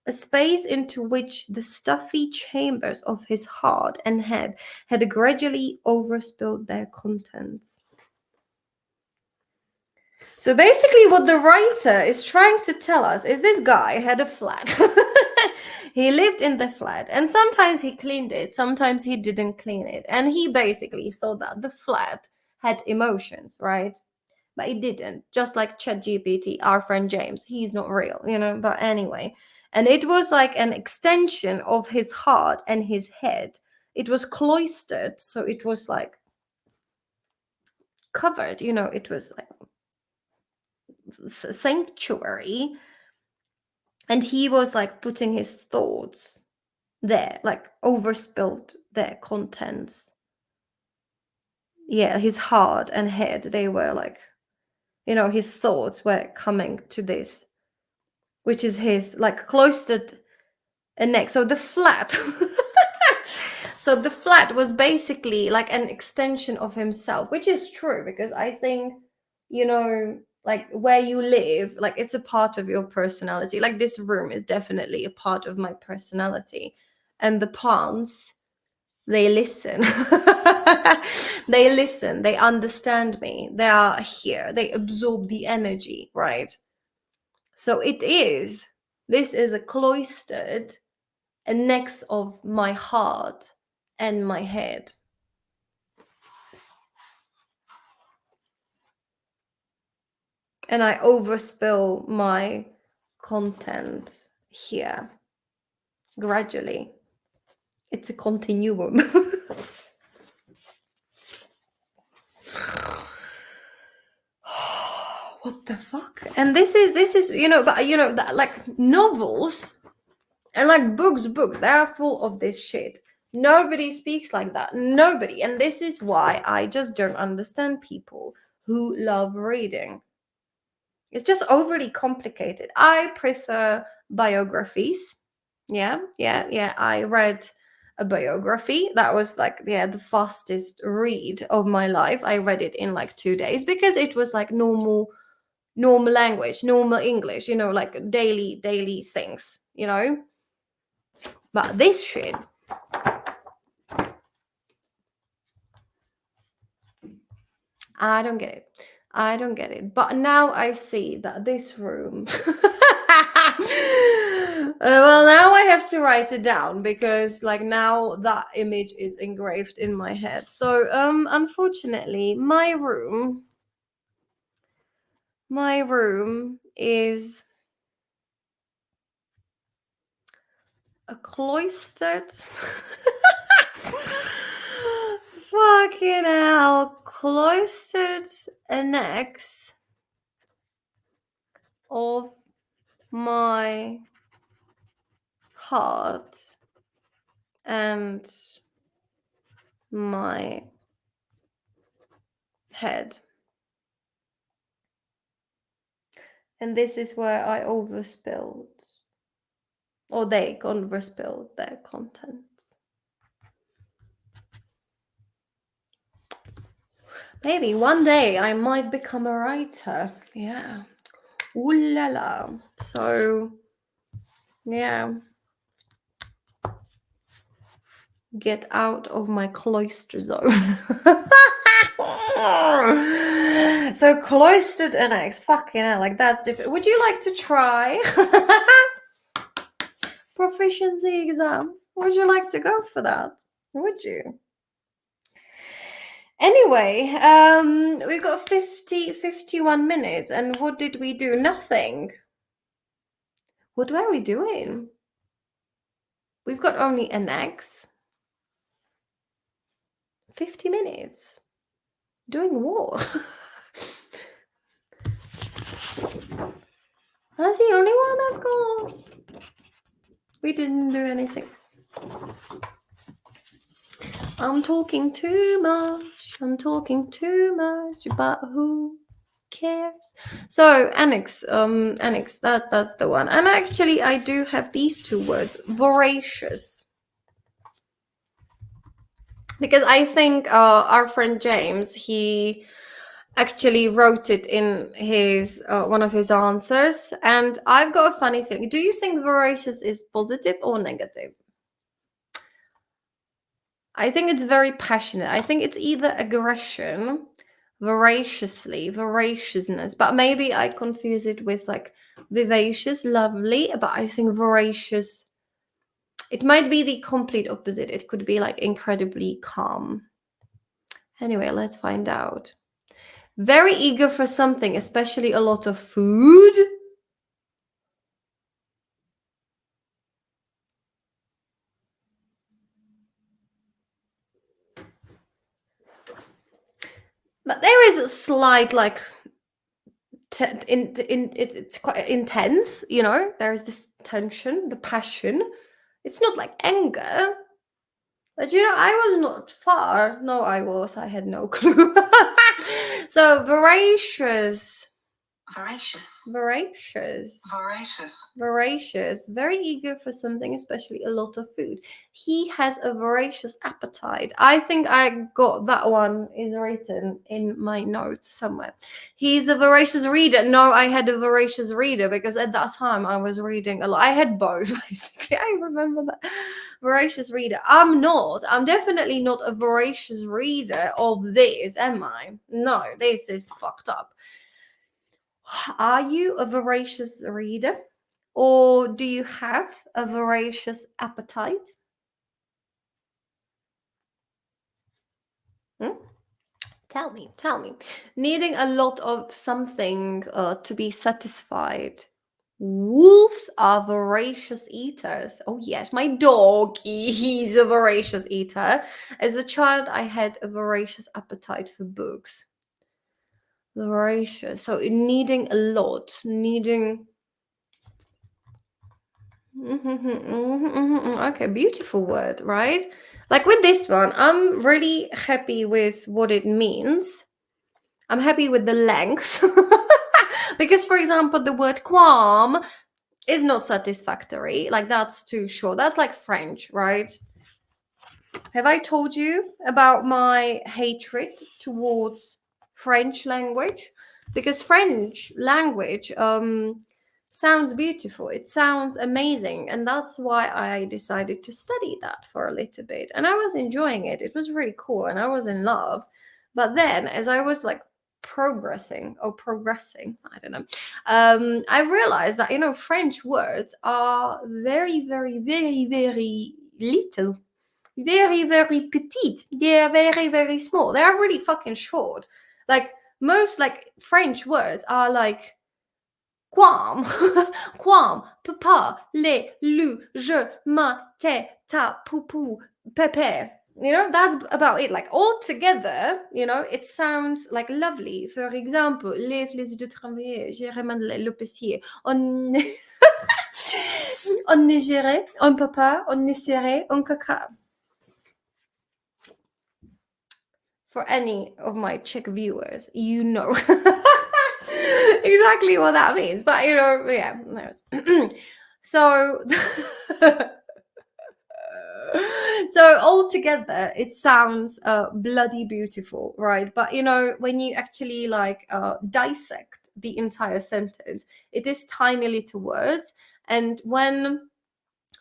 a space into which the stuffy chambers of his heart and head had gradually overspilled their contents. So basically what the writer is trying to tell us is this guy had a flat. He lived in the flat, and sometimes he cleaned it, sometimes he didn't clean it. And he basically thought that the flat had emotions, right? But it didn't. Just like ChatGPT, our friend James, he's not real, you know? But anyway, and it was like an extension of his heart and his head. It was cloistered, so it was like covered, you know, it was like sanctuary. And he was like putting his thoughts there, like overspilled their contents. Yeah, his heart and head, they were like, you know, his thoughts were coming to this, which is his like cloistered annex. So the flat so the flat was basically like an extension of himself, which is true, because I think, you know, like where you live, like it's a part of your personality. Like this room is definitely a part of my personality. And the plants, they listen. They listen, they understand me, they are here, they absorb the energy, right? So this is a cloistered annex of my heart and my head. And I overspill my content here gradually. It's a continuum. What the fuck? And this is you know, but you know that like novels and like books, they are full of this shit. Nobody speaks like that. Nobody. And this is why I just don't understand people who love reading. It's just overly complicated. I prefer biographies. Yeah. I read a biography. That was like, yeah, the fastest read of my life. I read it in like 2 days because it was like normal language, normal English, you know, like daily things, you know. But this shit, I don't get it. I don't get it. But now I see that this room. Well, now I have to write it down because, like, now that image is engraved in my head. So, unfortunately, my room is a cloistered. Fucking hell, cloistered annex of my heart and my head. And this is where I overspilled, or they overspilled their contents. Maybe one day I might become a writer. Yeah. Ooh la la. So, yeah. Get out of my cloister zone. So cloistered annex, fucking hell, like that's different. Would you like to try proficiency exam? Would you like to go for that? Would you? Anyway, we've got 51 minutes, and what did we do? Nothing. What were we doing? We've got only annex. 50 minutes. Doing what? That's the only one I've got. We didn't do anything. I'm talking too much. But who cares? So annex, that's the one. And actually, I do have these two words: voracious. Because I think our friend James, he actually wrote it in his one of his answers, and I've got a funny feeling. Do you think voracious is positive or negative? I think it's very passionate. I think it's either aggression, voraciousness, but maybe I confuse it with like vivacious, lovely, but I think voracious, it might be the complete opposite. It could be like incredibly calm. Anyway, let's find out. Very eager for something, especially a lot of food. But there is a slight like it's quite intense, you know. There is this tension, the passion. It's not like anger, but you know, I was not far. No, I had no clue. So voracious, very eager for something, especially a lot of food. He has a voracious appetite. I think I got that one is written in my notes somewhere. He's a voracious reader. No, I had a voracious reader because at that time I was reading a lot. I had both, basically. I remember that. Voracious reader. I'm definitely not a voracious reader of this, am I? No, this is fucked up. Are you a voracious reader, or do you have a voracious appetite? Tell me. Needing a lot of something to be satisfied. Wolves are voracious eaters. Oh yes, my dog, he's a voracious eater. As a child, I had a voracious appetite for books. Voracious. So needing a lot, Okay, beautiful word, right? Like with this one, I'm really happy with what it means. I'm happy with the length. Because, for example, the word qualm is not satisfactory. Like, that's too short. That's like French, right? Have I told you about my hatred towards French language? Because French language sounds beautiful. It sounds amazing. And that's why I decided to study that for a little bit. And I was enjoying it. It was really cool and I was in love. But then as I was like progressing, I don't know, I realized that, you know, French words are very, very, very, very little, very, very petite. They are very, very small. They are really fucking short. Like most like French words are like quam, quam, papa, le, lu, je, ma, te, ta, poupou, pepe. You know, that's about it. Like all together, you know, it sounds like lovely. For example, les de travailler, j'ai vraiment le pessier. On on neigerait, on papa, on nesserait, on caca. For any of my Czech viewers, you know exactly what that means. But you know, yeah. So so altogether it sounds bloody beautiful, right? But you know, when you actually like dissect the entire sentence, it is tiny little words. And when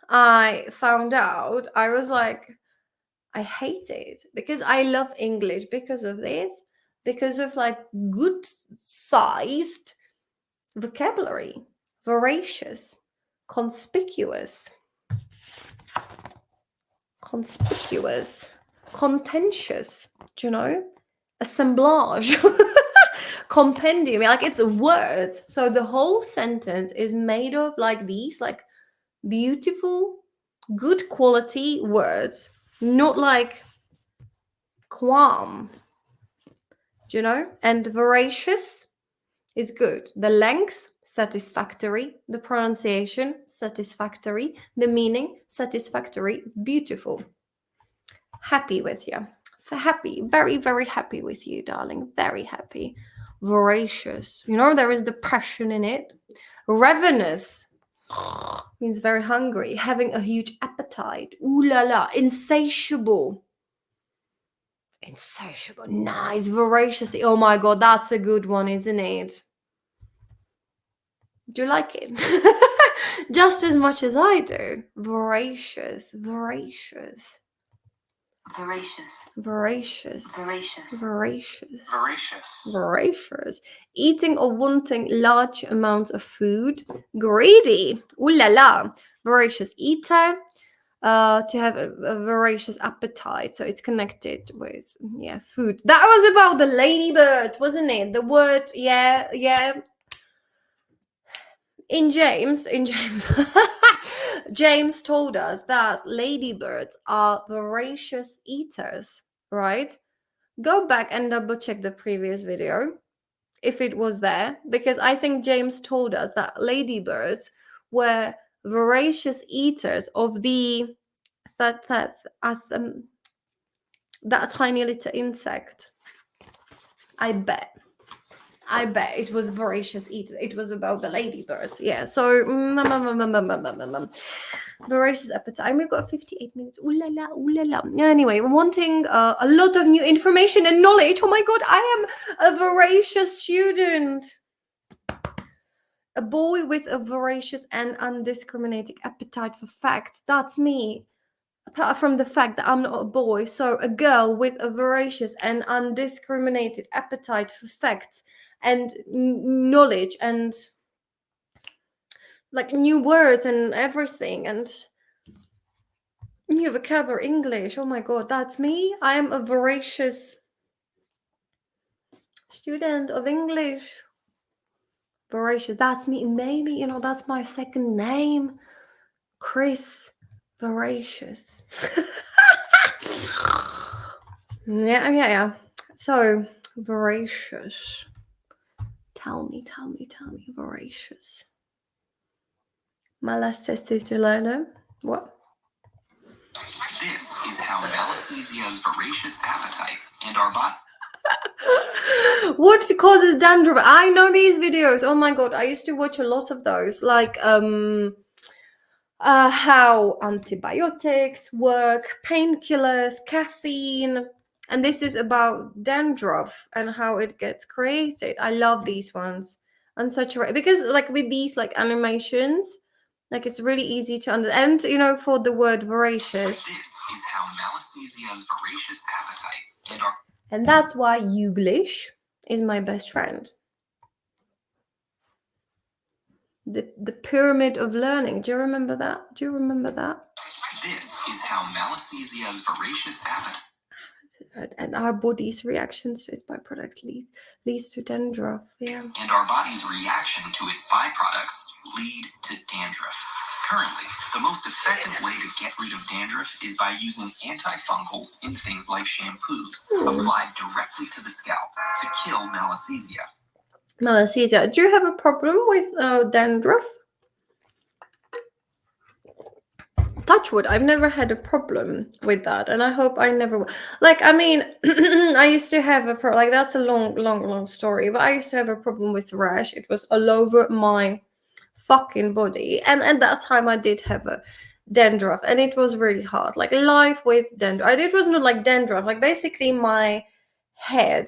I found out, I was like, I hate it, because I love English because of this, because of like good sized vocabulary, voracious, conspicuous, contentious, do you know? Assemblage, compendium, like it's words. So the whole sentence is made of like these like beautiful, good quality words, not like qualm, do you know? And voracious is good. The length, satisfactory. The pronunciation, satisfactory. The meaning, satisfactory. It's beautiful. Happy with you. Happy, very, very happy with you, darling. Very happy. Voracious. You know, there is the passion in it. Ravenous means very hungry. Having a huge appetite. Ooh la la. Insatiable. Insatiable. Nice. Voracious. Oh my god, that's a good one, isn't it? Do you like it? Just as much as I do. Voracious. Voracious. Voracious. Voracious. Voracious. Eating or wanting large amounts of food. Greedy. Ooh la la. Voracious eater. To have a voracious appetite. So it's connected with, yeah, food. That was about the ladybirds, wasn't it? The word, yeah. In James, James told us that ladybirds are voracious eaters, right? Go back and double check the previous video if it was there, because I think James told us that ladybirds were voracious eaters of that tiny little insect. I bet it was voracious eaters. It was about the ladybirds. Yeah. So voracious appetite. And we've got 58 minutes. Ooh la la, ooh la la. Anyway, we're wanting a lot of new information and knowledge. Oh my god, I am a voracious student. A boy with a voracious and undiscriminating appetite for facts. That's me. Apart from the fact that I'm not a boy, so a girl with a voracious and undiscriminated appetite for facts and knowledge and like new words and everything and new vocabulary, English. Oh my god, that's me. I am a voracious student of English. Voracious, that's me. Maybe, you know, that's my second name. Chris Voracious. Yeah. So, voracious. Tell me, voracious. Malassezilolo. What? This is how Malassez's voracious appetite and our body. What causes dandruff? I know these videos. Oh my god, I used to watch a lot of those. Like how antibiotics work, painkillers, caffeine, and this is about dandruff and how it gets created. I love these ones. Unsaturated, because like with these like animations, like it's really easy to understand. And you know, for the word voracious, This is how Malacesia's voracious appetite and that's why BULLSH is my best friend. The pyramid of learning. Do you remember that? Do you remember that? This is how Malacesia's voracious appetite And our body's reactions to its byproducts leads to dandruff. Yeah. and our body's reaction to its byproducts lead to dandruff. Currently, the most effective way to get rid of dandruff is by using antifungals in things like shampoos applied directly to the scalp to kill Malacesia. Malacesia. Do you have a problem with dandruff? Touch wood, I've never had a problem with that, and I hope I never will. Like, I mean, I used to have a like that's a long story, but I used to have a problem with rash. It was all over my fucking body, and at that time I did have a dandruff, and it was really hard. Like life with dandruff, it was not like dandruff. Like basically my head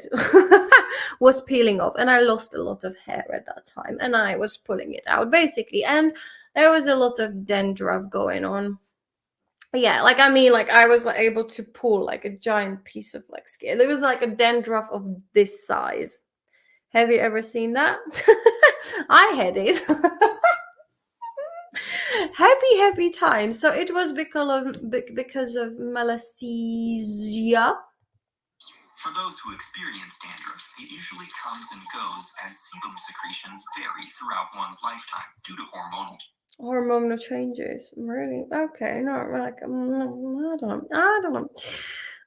was peeling off, and I lost a lot of hair at that time, and I was pulling it out basically, and there was a lot of dandruff going on. Yeah, like I mean, like I was like able to pull like a giant piece of like skin. It was like a dandruff of this size. Have you ever seen that? I had it. Happy times. So it was because of Malacesia. For those who experience dandruff, it usually comes and goes as sebum secretions vary throughout one's lifetime due to hormonal changes. Really? Okay. No, like I don't know.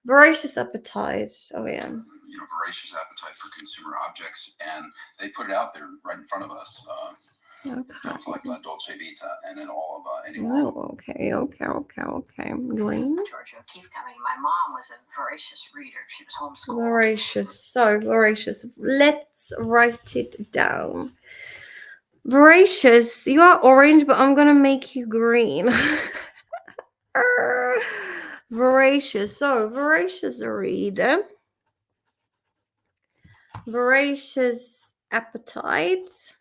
Voracious appetite. Oh yeah. You know, voracious appetite for consumer objects, and they put it out there right in front of us. Films like La Dolce Vita, and then all of anyone. Oh, okay. Green. Georgia, keep coming. My mom was a voracious reader. She was homeschooled. Voracious. So voracious. Let's write it down. Voracious. You are orange, but I'm gonna make you green. Voracious. So voracious reader. Voracious appetite.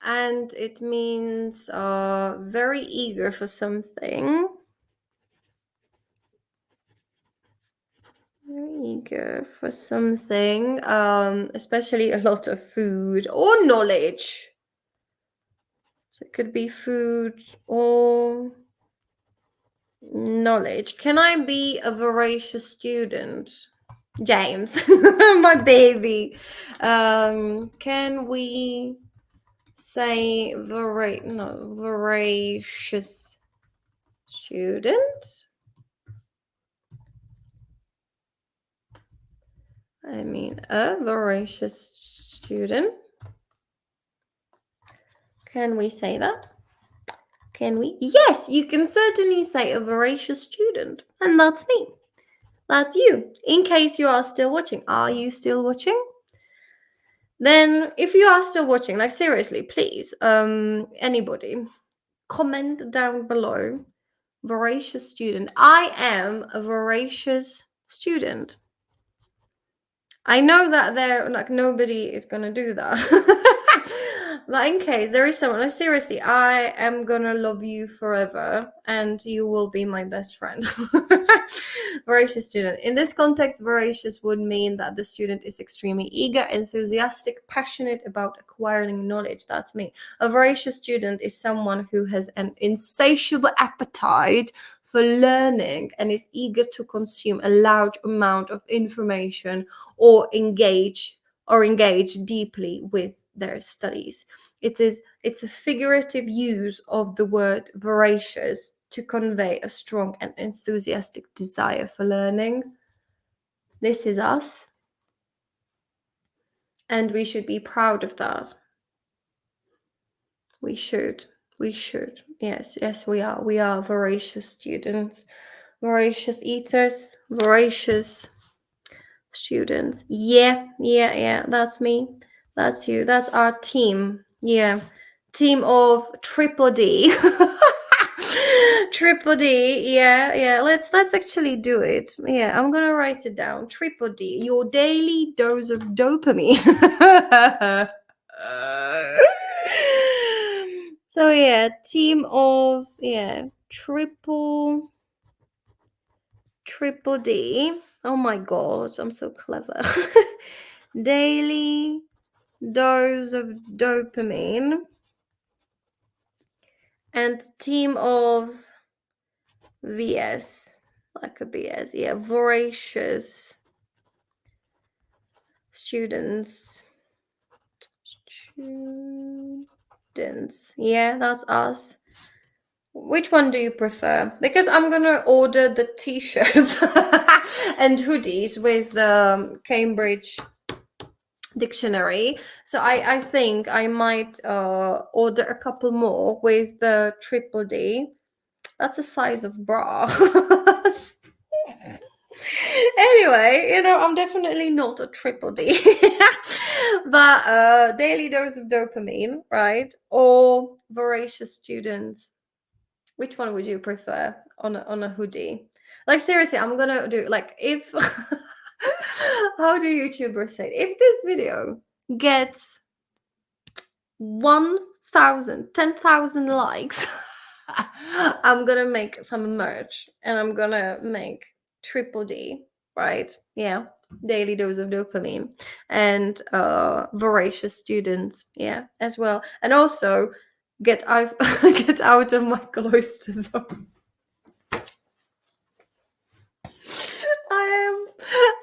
And it means very eager for something. Very eager for something, especially a lot of food or knowledge. So it could be food or knowledge. Can I be a voracious student? James, my baby. Can we say voracious student? I mean, a voracious student. Can we say that? Can we? Yes, you can certainly say a voracious student. And that's me. That's you. In case you are still watching. Are you still watching? Then if you are still watching, like seriously, please, anybody, comment down below. Voracious student. I am a voracious student. I know that there, like, nobody is gonna do that. But in case there is someone, like, seriously, I am gonna love you forever, and you will be my best friend. Voracious student. In this context, voracious would mean that the student is extremely eager, enthusiastic, passionate about acquiring knowledge. That's me. A voracious student is someone who has an insatiable appetite for learning and is eager to consume a large amount of information or engage deeply with their studies. It's a figurative use of the word voracious to convey a strong and enthusiastic desire for learning. This is us, and we should be proud of that. We should. Yes, we are voracious students, voracious eaters, voracious students. Yeah, that's me, that's you, that's our team. Yeah, team of Triple D. Triple D, yeah. Let's actually do it. Yeah, I'm gonna write it down. Triple D, your daily dose of dopamine. So yeah, team of triple D. Oh my god, I'm so clever. Daily dose of dopamine. And team of VS, like a BS, yeah, voracious students. Yeah, that's us. Which one do you prefer? Because I'm gonna order the t-shirts and hoodies with the Cambridge dictionary, so I think I might order a couple more with the Triple D. That's a size of bra. Anyway, I'm definitely not a Triple D. But daily dose of dopamine, right? Or voracious students. Which one would you prefer on a hoodie? Like seriously, I'm gonna do like if how do YouTubers say it? If this video gets 1,000, 10,000 likes, I'm gonna make some merch and I'm gonna make Triple D, right? Yeah, daily dose of dopamine, and voracious students, yeah, as well. And also get out get out of my cloister zone.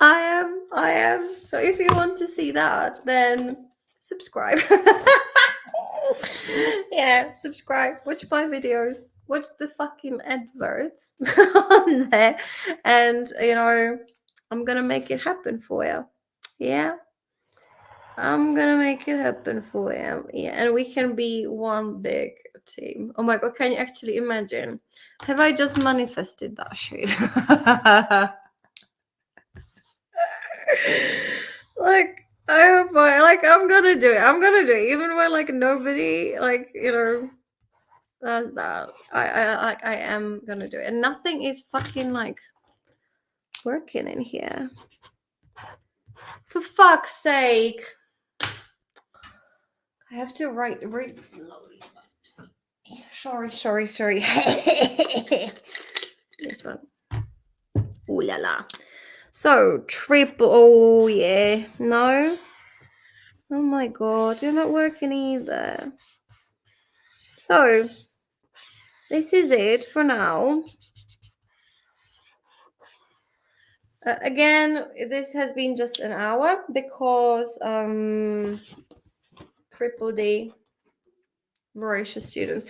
I am. So if you want to see that, then subscribe. Yeah, subscribe. Watch my videos. Watch the fucking adverts on there. And, I'm going to make it happen for you. Yeah. I'm going to make it happen for you. Yeah. And we can be one big team. Oh my God. Can you actually imagine? Have I just manifested that shit? Like, I hope I'm gonna do it. I'm gonna do it, even when like nobody does that. I am gonna do it, and nothing is fucking like working in here. For fuck's sake! I have to write slowly. Sorry. This one. Ooh la la. So triple. Oh yeah. No. Oh my god, you're not working either. So, this is it for now. Again, this has been just an hour because Triple D, voracious students.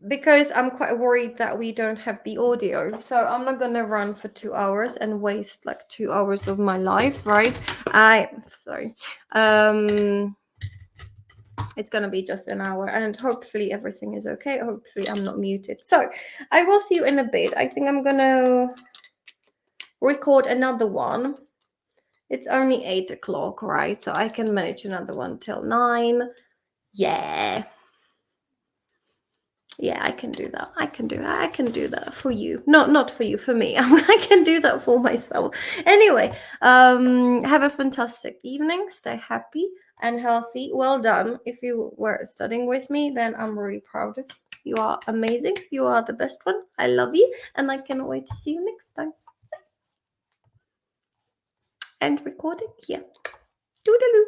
Because I'm quite worried that we don't have the audio. So I'm not gonna run for 2 hours and waste like 2 hours of my life, right? Sorry. It's going to be just an hour, and hopefully everything is okay. Hopefully I'm not muted. So I will see you in a bit. I think I'm going to record another one. It's only 8 o'clock, right? So I can manage another one till 9. Yeah, I can do that. I can do that for you. Not for you, for me. I can do that for myself. Anyway, have a fantastic evening. Stay happy and healthy. Well done. If you were studying with me, then I'm really proud of you. You are amazing. You are the best one. I love you, and I cannot wait to see you next time. End recording here. Toodaloo.